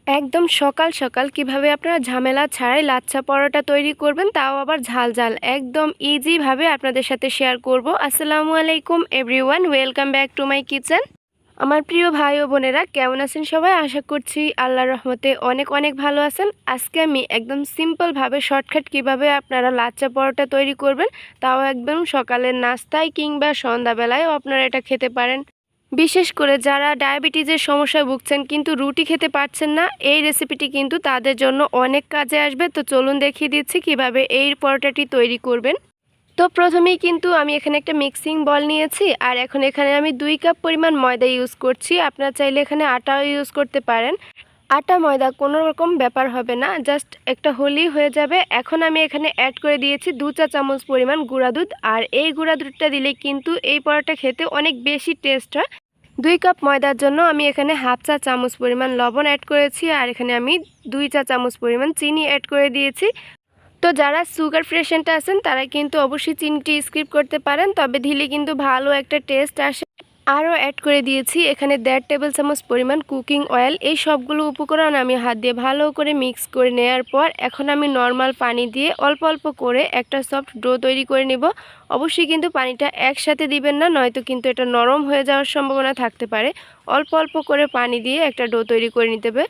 একদম সকাল সকাল কিভাবে আপনারা ঝামেলা ছাড়াই লাচ্ছা পরোটা তৈরি করবেন, তাও আবার ঝাল ঝাল একদম ইজিভাবে আপনাদের সাথে শেয়ার করব। আসসালামু আলাইকুম everyone, welcome back to my kitchen. আমার প্রিয় ভাই ও বোনেরা কেমন আছেন সবাই? আশা করছি আল্লাহর রহমতে অনেক অনেক ভালো আছেন। আজকে আমি একদম সিম্পলভাবে শর্টকাট কিভাবে আপনারা লাচ্ছা পরোটা তৈরি করবেন, তাও একদম সকালের নাস্তায় কিংবা সন্ধ্যাবেলায়ও আপনারা এটা খেতে পারেন। বিশেষ করে যারা ডায়াবেটিসের সমস্যায় ভুগছেন কিন্তু রুটি খেতে পারছেন না, এই রেসিপিটি কিন্তু তাদের জন্য অনেক কাজে আসবে। তো চলুন দেখিয়ে দিচ্ছি কিভাবে এই পরোটাটি তৈরি করবেন। তো প্রথমেই কিন্তু আমি এখানে একটা মিক্সিং বল নিয়েছি, আর এখন এখানে আমি 2 কাপ পরিমাণ ময়দা ইউজ করছি। আপনারা চাইলে এখানে আটাও ইউজ করতে পারেন। আটা ময়দা কোনো রকম ব্যাপার হবে না, জাস্ট একটা হলেই হয়ে যাবে। এখন আমি এখানে অ্যাড করে দিয়েছি 2 চা চামচ পরিমাণ গুঁড়া দুধ, আর এই গুঁড়া দুধটা দিলে কিন্তু এই পরোটা খেতে অনেক বেশি টেস্ট হয়। 2 কাপ ময়দার জন্য আমি এখানে হাফ চা চামচ পরিমাণ লবণ অ্যাড করেছি, আর এখানে আমি 2 চা চামচ পরিমাণ চিনি অ্যাড করে দিয়েছি। তো যারা সুগার পেশেন্ট আছেন তারা কিন্তু অবশ্যই চিনিটি স্কিপ করতে পারেন, তবে দিলে কিন্তু ভালো একটা টেস্ট আসে। আরও অ্যাড করে দিয়েছি এখানে 1.5 টেবিল চামচ পরিমাণ কুকিং অয়েল। এই সবগুলো উপকরণ আমি হাত দিয়ে ভালো করে মিক্স করে নেওয়ার পর এখন আমি নর্মাল পানি দিয়ে অল্প অল্প করে একটা সফট ডো তৈরি করে নেব। অবশ্যই কিন্তু পানিটা একসাথে দিবেন না, নয়তো কিন্তু এটা নরম হয়ে যাওয়ার সম্ভাবনা থাকতে পারে। অল্প অল্প করে পানি দিয়ে একটা ডো তৈরি করে নিতে হবে।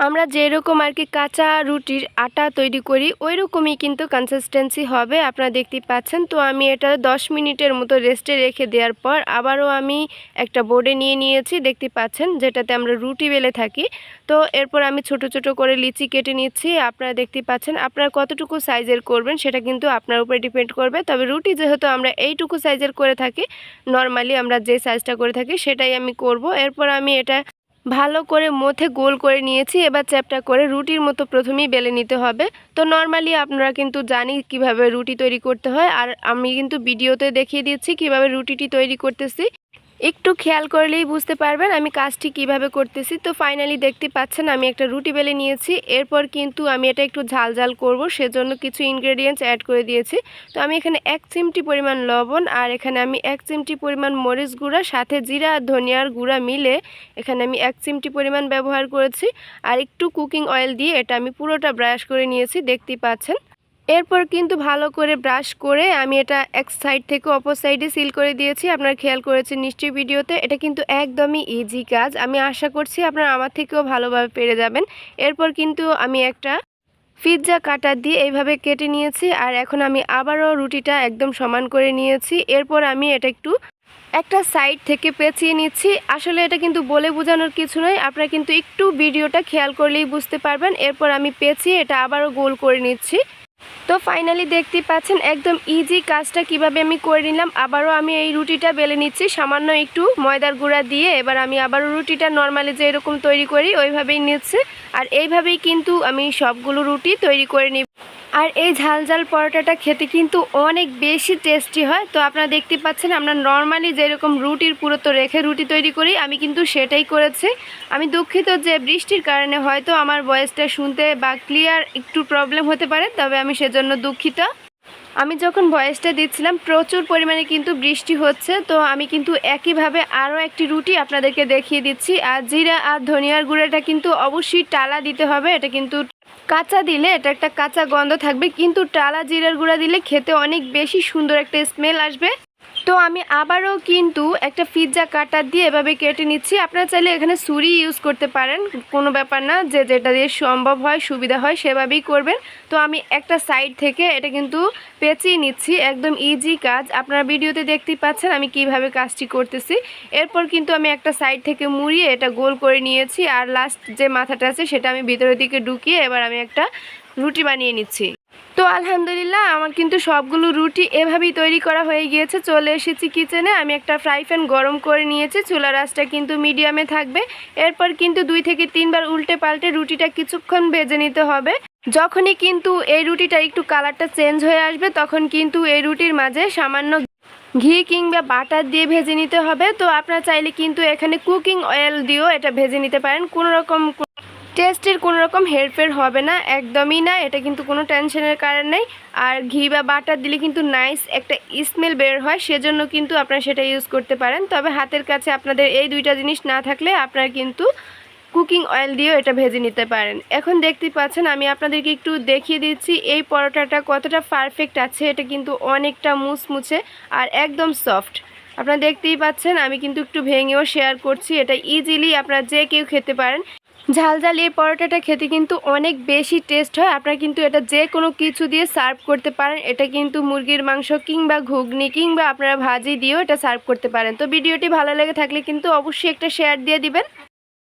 আমরা যেরকম আর কি কাঁচা রুটির আটা তৈরি করি ওই রকমই কিন্তু কনসিস্টেন্সি হবে, আপনারা দেখতেই পাচ্ছেন। তো আমি এটা 10 মিনিটের মতো রেস্টে রেখে দেওয়ার পর আবারও আমি একটা বোর্ডে নিয়ে নিয়েছি, দেখতে পাচ্ছেন, যেটাতে আমরা রুটি বেলে থাকি। তো এরপর আমি ছোট ছোট করে লিচি কেটে নিচ্ছি। আপনারা দেখতেই পাচ্ছেন, আপনারা কতটুকু সাইজের করবেন সেটা কিন্তু আপনার উপরে ডিপেন্ড করবে। তবে রুটি যেহেতু আমরা এইটুকু সাইজের করে থাকি, নর্মালি আমরা যে সাইজটা করে থাকি সেটাই আমি করব। এরপর আমি এটা ভালো করে মথে গোল করে নিয়েছি। এবার চ্যাপটা করে রুটির মতো প্রথমেই বেলে নিতে হবে। তো নর্মালি আপনারা কিন্তু জানি কিভাবে রুটি তৈরি করতে হয়, আর আমি কিন্তু ভিডিওতে দেখিয়ে দিচ্ছি কিভাবে রুটিটি তৈরি করতেছি। একটু খেয়াল করলেই বুঝতে পারবেন আমি কাজটি কিভাবে করতেছি। তো ফাইনালি দেখতে পাচ্ছেন আমি একটা রুটি বেলে নিয়েছি। এরপর কিন্তু আমি এটা একটু ঝাল ঝাল করব, সেজন্য কিছু ইনগ্রেডিয়েন্টস অ্যাড করে দিয়েছি। তো আমি এখানে 1 চিমটি পরিমাণ লবণ, আর এখানে আমি 1 চিমটি পরিমাণ মরিচ গুঁড়া, সাথে জিরা আর ধনিয়ার গুঁড়া মিলে এখানে আমি 1 চিমটি পরিমাণ ব্যবহার করেছি। আর একটু কুকিং অয়েল দিয়ে এটা আমি পুরোটা ব্রাশ করে নিয়েছি, দেখতেই পাচ্ছেন। এরপর কিন্তু ভালো করে ব্রাশ করে আমি এটা এক সাইড থেকে অপর সাইডে সিল করে দিয়েছি। আপনারা খেয়াল করেছেন নিশ্চয়ই ভিডিওতে। এটা কিন্তু একদমই ইজি কাজ, আমি আশা করছি আপনারা আমার থেকেও ভালোভাবে পেরে যাবেন। এরপর কিন্তু আমি একটা পিৎজা কাটার দিয়ে এইভাবে কেটে নিয়েছি, আর এখন আমি আবারও রুটিটা একদম সমান করে নিয়েছি। এরপর আমি এটা একটু একটা সাইড থেকে পেঁচিয়ে নিচ্ছি। আসলে এটা কিন্তু বলে বোঝানোর কিছু নয়, আপনারা কিন্তু একটু ভিডিওটা খেয়াল করলেই বুঝতে পারবেন। এরপর আমি পেঁচিয়ে এটা আবারও গোল করে নিচ্ছি। তো ফাইনালি দেখতেই পাচ্ছেন একদম ইজি কাজটা কিভাবে আমি করে নিলাম। আবারও আমি এই রুটিটা বেলে নিচ্ছি সামান্য একটু ময়দার গুঁড়া দিয়ে। এবার আমি আবারও রুটিটা নর্মালি যে এরকম তৈরি করি ওইভাবেই নিচ্ছি, আর এইভাবেই কিন্তু আমি সবগুলো রুটি তৈরি করে নিব। আর এই ঝাল ঝাল পরোটাটা খেতে কিন্তু অনেক বেশি টেস্টি হয়। তো আপনারা দেখতে পাচ্ছেন আমরা নর্মালি যেরকম রুটির পুরুত্ব রেখে রুটি তৈরি করি, আমি কিন্তু সেটাই করেছি। আমি দুঃখিত যে বৃষ্টির কারণে হয়তো আমার ভয়েসটা শুনতে বা ক্লিয়ার একটু প্রবলেম হতে পারে, তবে আমি সেজন্য দুঃখিত। আমি যখন ভয়েসটা দিচ্ছিলাম প্রচুর পরিমাণে কিন্তু বৃষ্টি হচ্ছে। তো আমি কিন্তু একইভাবে আরও একটি রুটি আপনাদেরকে দেখিয়ে দিচ্ছি। আর জিরা আর ধনিয়ার গুঁড়োটা কিন্তু অবশ্যই টালা দিতে হবে, এটা কিন্তু কাঁচা দিলে এটা একটা কাঁচা গন্ধ থাকবে, কিন্তু টালা জিরার গুঁড়া দিলে খেতে অনেক বেশি সুন্দর একটা স্মেল আসবে। তো আমি আবারও কিন্তু একটা পিৎজা কাটার দিয়ে এভাবে কেটে নিচ্ছি। আপনারা চাইলে এখানে ছুরি ইউজ করতে পারেন, কোনো ব্যাপার না, যে যেটা দিয়ে সম্ভব হয় সুবিধা হয় সেভাবেই করবেন। তো আমি একটা সাইড থেকে এটা কিন্তু পেঁচিয়ে নিচ্ছি, একদম ইজি কাজ। আপনারা ভিডিওতে দেখতেই পাচ্ছেন আমি কিভাবে কাজটি করতেছি। এরপর কিন্তু আমি একটা সাইড থেকে মুড়িয়ে এটা গোল করে নিয়েছি, আর লাস্ট যে মাথাটা আছে সেটা আমি ভিতরের দিকে ঢুকিয়ে এবার আমি একটা রুটি বানিয়ে নিচ্ছি। তো আলহামদুলিল্লাহ আমার কিন্তু সবগুলো রুটি এভাবেই তৈরি করা হয়ে গিয়েছে। চলে এসেছি কিচেনে, আমি একটা ফ্রাই প্যান গরম করে নিয়েছি, চুলার আঁচটা কিন্তু মিডিয়ামে থাকবে। এরপর কিন্তু 2 থেকে 3 বার উল্টে পাল্টে রুটিটা কিছুক্ষণ ভেজে নিতে হবে। যখনই কিন্তু এই রুটিটা একটু কালারটা চেঞ্জ হয়ে আসবে তখন কিন্তু এই রুটির মাঝে সামান্য ঘি কিংবা বাটার দিয়ে ভেজে নিতে হবে। তো আপনারা চাইলে কিন্তু এখানে কুকিং অয়েল দিয়েও এটা ভেজে নিতে পারেন, কোনো রকম টেস্টের কোনো রকম হেরফের হবে না, একদমই না, এটা কিন্তু কোনো টেনশনের কারণ নেই। আর ঘি বা বাটার দিলে কিন্তু নাইস একটা স্মেল বের হয়, সেজন্য কিন্তু আপনারা সেটা ইউজ করতে পারেন। তবে হাতের কাছে আপনাদের এই দুইটা জিনিস না থাকলে আপনারা কিন্তু কুকিং অয়েল দিয়েও এটা ভেজে নিতে পারেন। এখন দেখতেই পাচ্ছেন আমি আপনাদেরকে একটু দেখিয়ে দিচ্ছি এই পরোটাটা কতটা পারফেক্ট আছে। এটা কিন্তু অনেকটা মুচমুচে আর একদম সফট। আপনারা দেখতেই পাচ্ছেন আমি কিন্তু একটু ভেঙেও শেয়ার করছি। এটা ইজিলি আপনারা যে কেউ খেতে পারেন। ঝাল ঝাল এই পরোটাটা খেতে কিন্তু অনেক বেশি টেস্ট হয়। আপনারা কিন্তু এটা যে কোনো কিছু দিয়ে সার্ভ করতে পারেন। এটা কিন্তু মুরগির মাংস কিংবা ঘুগনি কিংবা আপনারা ভাজি দিয়েও এটা সার্ভ করতে পারেন। তো ভিডিওটি ভালো লেগে থাকলে কিন্তু অবশ্যই একটা শেয়ার দিয়ে দিবেন।